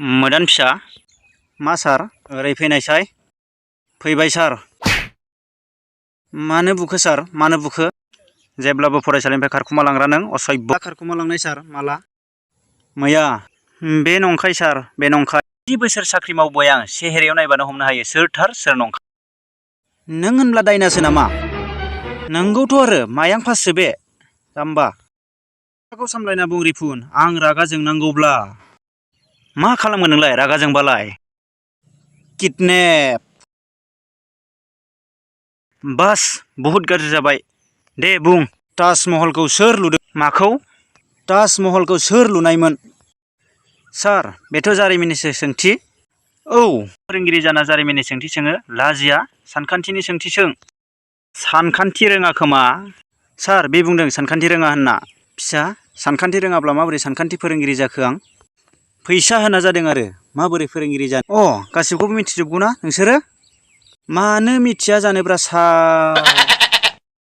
मोदान फिसा मा सार ओरै फैनायसाय फैबाय सार मानो बुखो सार मानो बुखो जेब्लाबो फरायसालिनिफ्राय खारखुमा लांग्रा नों असभ्य खारखुमा लांनाय सार माला मैया बे नंखाय सार बे नंखाय 20 बोसोर साख्रि मावबाय आं सेहेरायाव नायबानो हमनो हायो सोर थार सोर नंखाय नों होनब्ला दायनासो नामा नंगौथ' आरो मायां फाससो बे जाम्बा रागाखौ सामलायना बुं रिफुन आं रागा जोंनांगौब्ला मा खालामगोन नोंलाय रागा जोंबालाय किडनेप बास बहुत गाज्रि जाबाय दे बुं ताजमहलखौ सोर लुदों माखौ ताजमहलखौ सोर लुनायमोन सार बेथ' जारिमिननिसो सोंथि औ फोरोंगिरि जाना जारिमिननि सोंथि सोङो लाजिया सानखान्थिनि सोंथि सों सानखान्थि रोङा खोमा सार बे बुंदों सानखान्थि रोङा होनना फिसा सानखान्थि रोङाब्ला माबोरै सानखान्थि फोरोंगिरि जाखो आं फैसा होना जादों आरो माबोरै फोरोंगिरि जानो गासिबखौबो मिथिजोबगौ ना नोंसोरो मानो मिथिया जानोब्रा सार